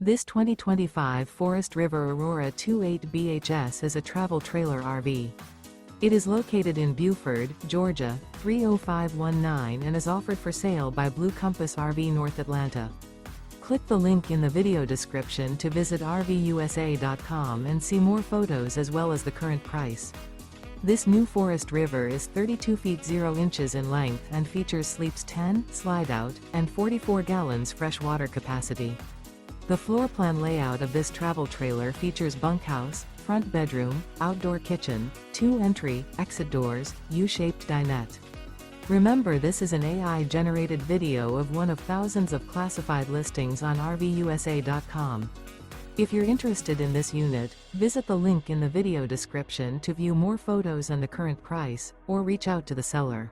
This 2025 Forest River Aurora 28 BHS is a travel trailer RV. It is located in Buford, Georgia, 30519 and is offered for sale by Blue Compass RV North Atlanta. Click the link in the video description to visit RVUSA.com and see more photos as well as the current price. This new Forest River is 32 feet 0 inches in length and features sleeps 10, slide-out, and 44 gallons fresh water capacity. The floor plan layout of this travel trailer features bunkhouse, front bedroom, outdoor kitchen, 2 entry, exit doors, U-shaped dinette. Remember, this is an AI-generated video of one of thousands of classified listings on RVUSA.com. If you're interested in this unit, visit the link in the video description to view more photos and the current price, or reach out to the seller.